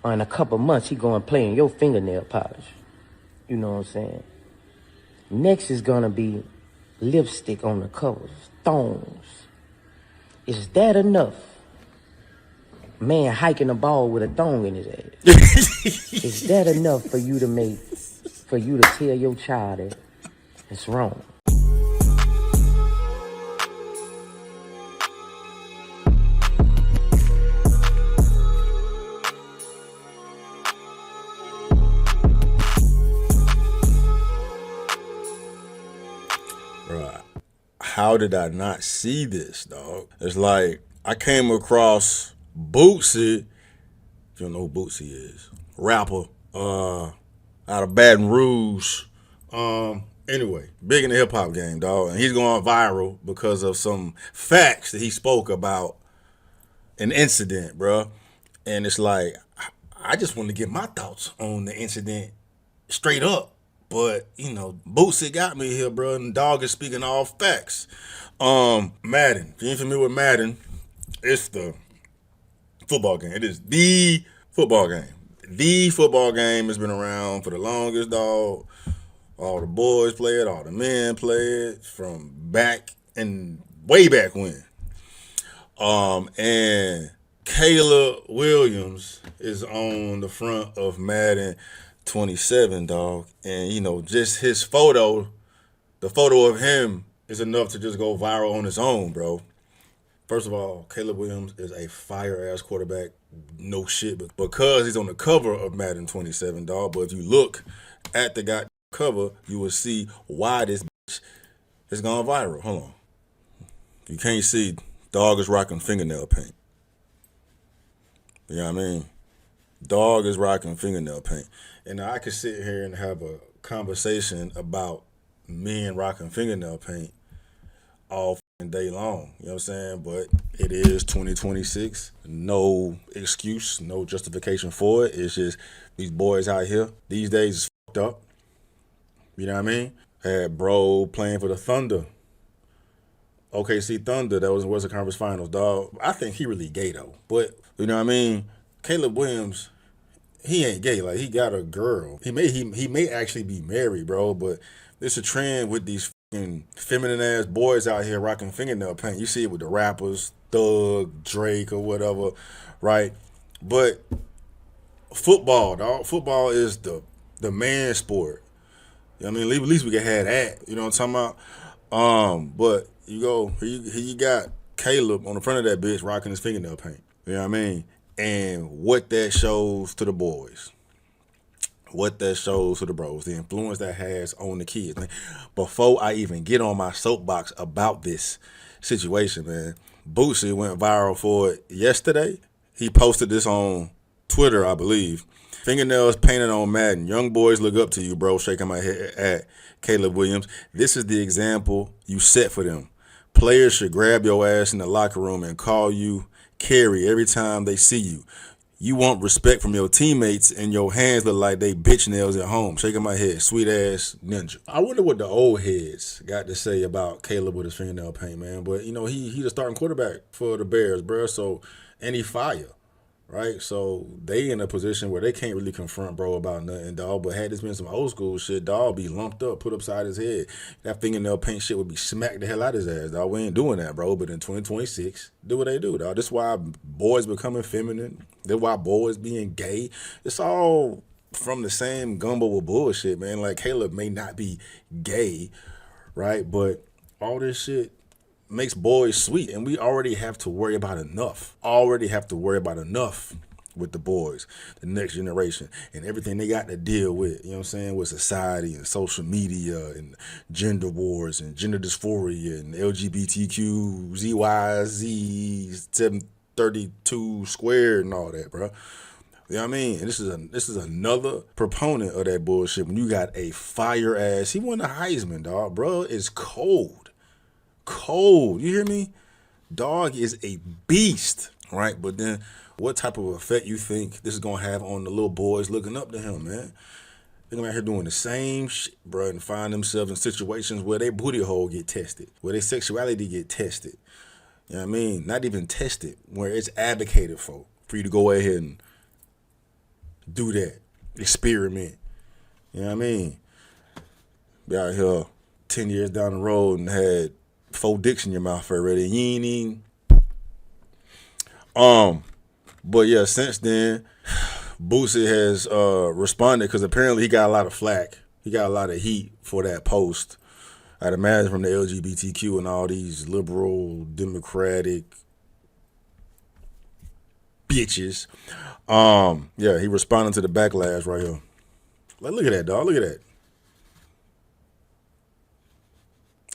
or in a couple months, he gonna play in your fingernail polish. You know what I'm saying? Next is gonna be lipstick on the covers, thongs. Is that enough? Man hiking a ball with a thong in his ass. Is that enough for you to tell your child that it's wrong? Right. How did I not see this, dog? It's like I came across Bootsy. If you don't know who Bootsy is, rapper, out of Baton Rouge. Anyway, big in the hip hop game, dog, and he's going viral because of some facts that he spoke about an incident, bro. And it's like I just want to get my thoughts on the incident straight up. But, Bootsy got me here, bro, and dog is speaking all facts. Madden. If you ain't familiar with Madden, it's the football game. It is the football game. The football game has been around for the longest, dog. All the boys play it, all the men play it from back and way back when. And Caleb Williams is on the front of Madden 27, dog. And, just his photo, the photo of him is enough to just go viral on its own, bro. First of all, Caleb Williams is a fire-ass quarterback. No shit, but because he's on the cover of Madden 27, dog. But if you look at the goddamn cover, you will see why this bitch has gone viral. Hold on. You can't see, dog is rocking fingernail paint. You know what I mean? Dog is rocking fingernail paint. And I could sit here and have a conversation about men rocking fingernail paint all day long. You know what I'm saying? But it is 2026. No excuse, no justification for it. It's just these boys out here these days is fucked up. You know what I mean? Had bro playing for the Thunder. OKC Thunder, that was Western Conference Finals, dog. I think he really gay though. But you know what I mean? Caleb Williams, he ain't gay. Like, he got a girl. He may actually be married, bro. But there's a trend with these fucking feminine ass boys out here rocking fingernail paint. You see it with the rappers, Thug, Drake, or whatever, right? But football, dog. Football is the man sport. You know what I mean? At least we can have that. You know what I'm talking about? But here you got Caleb on the front of that bitch rocking his fingernail paint. You know what I mean? And what that shows to the boys. What that shows to the bros. The influence that has on the kids. Before I even get on my soapbox about this situation, man, Bootsy went viral for it yesterday. He posted this on Twitter, I believe. Fingernails painted on Madden. Young boys look up to you, bro. Shaking my head at Caleb Williams. This is the example you set for them. Players should grab your ass in the locker room and call you Carry every time they see you. You want respect from your teammates, and your hands look like they bitch nails at home. Shaking my head, sweet ass ninja. I wonder what the old heads got to say about Caleb with his fingernail paint, man. But he the starting quarterback for the Bears, bro. So, and he fire. Right, so they in a position where they can't really confront bro about nothing, dog. But had this been some old school shit, dog, be lumped up, put upside his head. That fingernail paint shit would be smacked the hell out of his ass, dog. We ain't doing that, bro. But in 2026, do what they do, dog. This is why boys becoming feminine. This is why boys being gay. It's all from the same gumbo of bullshit, man. Like, Caleb may not be gay, right? But all this shit makes boys sweet, and we already have to worry about enough. With the boys, the next generation, and everything they got to deal with, you know what I'm saying, with society and social media and gender wars and gender dysphoria and LGBTQ, ZYZ, 732 squared and all that, bro. You know what I mean? And this is another proponent of that bullshit. When you got a fire ass, he won the Heisman, dog, bro. It's cold. You hear me? Dog is a beast, right? But then what type of effect you think this is going to have on the little boys looking up to him, man? They're out here doing the same shit, bro, and find themselves in situations where their booty hole get tested, where their sexuality get tested. You know what I mean? Not even tested, where it's advocated for you to go ahead and do that, experiment. You know what I mean? Be out here 10 years down the road and had 4 dicks in your mouth already. You ain't even. But yeah, since then, Boosie has responded because apparently he got a lot of flack. He got a lot of heat for that post. I'd imagine from the LGBTQ and all these liberal, democratic bitches. Yeah, he responded to the backlash right here. Like, look at that, dog. Look at that.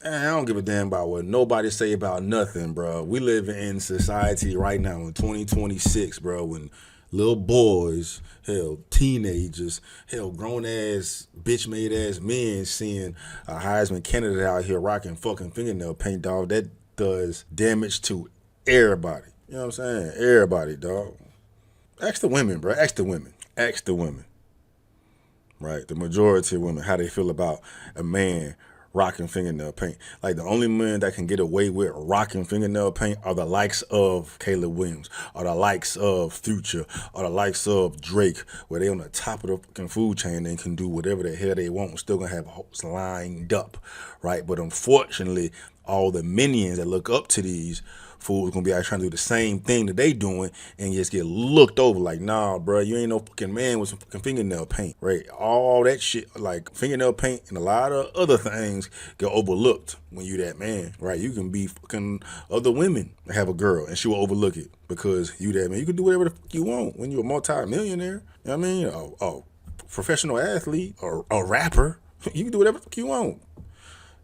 I don't give a damn about what nobody say about nothing, bro. We live in society right now in 2026, bro, when little boys, hell, teenagers, hell, grown-ass, bitch-made-ass men seeing a Heisman candidate out here rocking fucking fingernail paint, dog, that does damage to everybody. You know what I'm saying? Everybody, dog. Ask the women, bro. Ask the women. Ask the women. Right? The majority of women, how they feel about a man rocking fingernail paint. Like, the only men that can get away with rocking fingernail paint are the likes of Caleb Williams, or the likes of Future, or the likes of Drake, where they on the top of the fucking food chain and can do whatever the hell they want and still gonna have hoes lined up, right? But unfortunately, all the minions that look up to these fools gonna be out trying to do the same thing that they doing and just get looked over like, nah, bro, you ain't no fucking man with some fucking fingernail paint, right? All that shit, like fingernail paint and a lot of other things get overlooked when you that man, right? You can be fucking other women and have a girl and she will overlook it because you that man. You can do whatever the fuck you want when you're a multi-millionaire. You know what I mean? A professional athlete or a rapper. You can do whatever the fuck you want.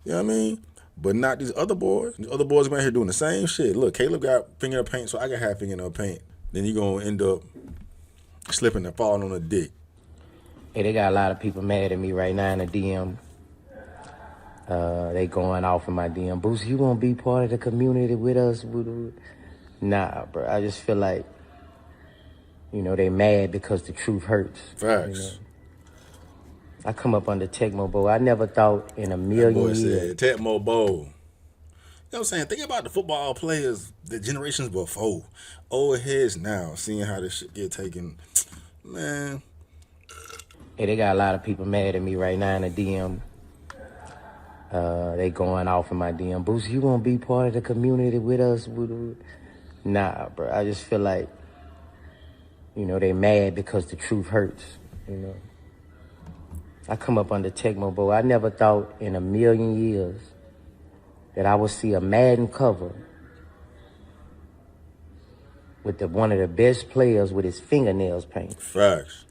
You know what I mean? But not these other boys. The other boys are out here doing the same shit. Look, Caleb got fingernail paint, so I can have fingernail paint. Then you're going to end up slipping and falling on a dick. Hey, they got a lot of people mad at me right now in the DM. They going off in my DM. Boosie, you won't be part of the community with us? Nah, bro. I just feel like, they mad because the truth hurts. Facts. I come up under Tecmo Bowl. I never thought in a million boy years. Said, Tecmo Bowl. You know what I'm saying? Think about the football players, the generations before. Old heads now, seeing how this shit get taken. Man. Hey, they got a lot of people mad at me right now in the DM. They going off in my DM. Boosie, you won't be part of the community with us? Nah, bro. I just feel like, they mad because the truth hurts, I come up under Tecmo Bowl. I never thought in a million years that I would see a Madden cover with one of the best players with his fingernails painted. Facts.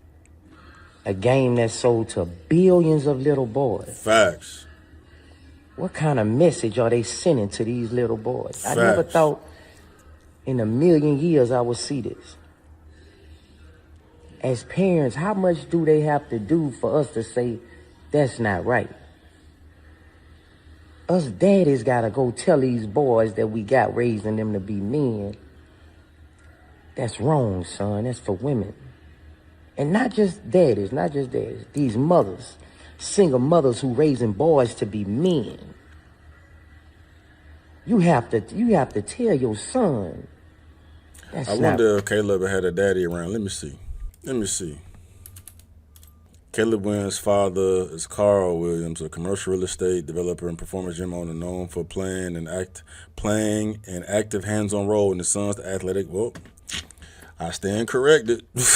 A game that sold to billions of little boys. Facts. What kind of message are they sending to these little boys? Facts. I never thought in a million years I would see this. As parents, how much do they have to do for us to say that's not right? Us daddies got to go tell these boys that we got raising them to be men. That's wrong, son. That's for women. And not just daddies. These mothers, single mothers who raising boys to be men. You have to tell your son. I wonder if Caleb had a daddy around. Let me see. Caleb Williams' father is Carl Williams, a commercial real estate developer and performance gym owner known for playing an active hands-on role in the son's athletic. Well, I stand corrected. I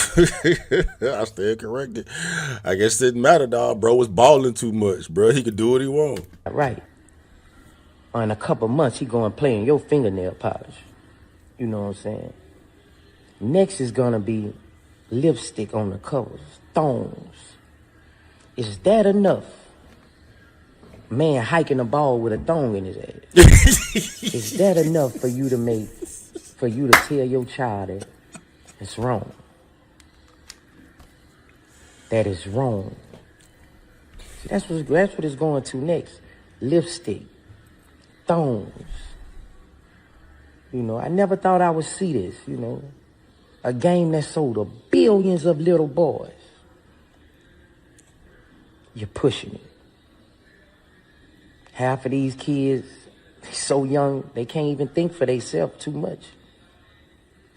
guess it didn't matter, dog. Bro was balling too much, bro. He could do what he want. Right. In a couple months, he going playing your fingernail polish. You know what I'm saying? Next is gonna be lipstick on the covers, thongs. Is that enough? Man hiking a ball with a thong in his ass. Is that enough for you to tell your child that it's wrong? That is wrong. See, that's what it's going to next. Lipstick, thongs. I never thought I would see this, A game that sold to billions of little boys. You're pushing it. Half of these kids, they're so young, they can't even think for themselves too much.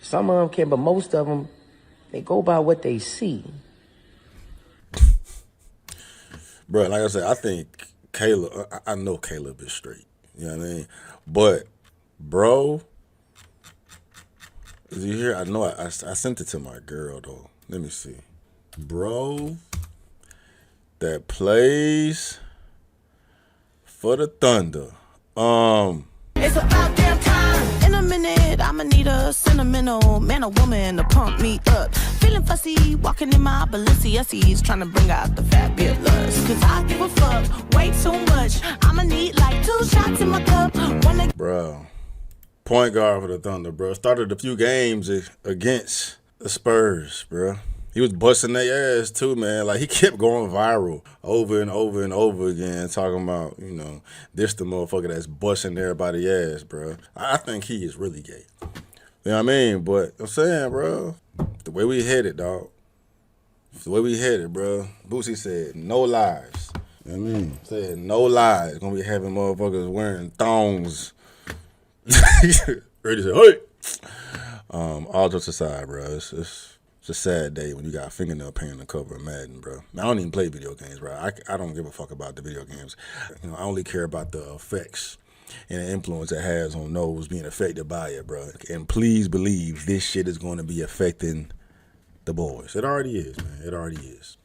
Some of them can, but most of them, they go by what they see. Bro, like I said, I think Caleb, I know Caleb is straight. You know what I mean? But, bro, is he here? I know I sent it to my girl, though. Let me see. Bro that plays for the Thunder. It's about damn time. In a minute, I'ma need a sentimental man or woman to pump me up. Feeling fussy, walking in my Balenciennes, trying to bring out the fabulous. Cause I give a fuck way too much. I'ma need like 2 shots in my cup. Bro, point guard for the Thunder, bro. Started a few games against the Spurs, bro. He was busting their ass too, man. Like, he kept going viral over and over and over again, talking about, you know, this the motherfucker that's busting everybody's ass, bro. I think he is really gay. You know what I mean? But I'm saying, bro, the way we headed, dog. The way we headed, bro. Boosie said, no lies. You know what I mean? Said, no lies. Gonna be having motherfuckers wearing thongs. Ready to say, hey! All jokes aside, bro, it's a sad day when you got fingernail paint on the cover of Madden, bro. I don't even play video games, bro. I don't give a fuck about the video games. You know, I only care about the effects and the influence it has on those being affected by it, bro. And please believe this shit is going to be affecting the boys. It already is, man. It already is.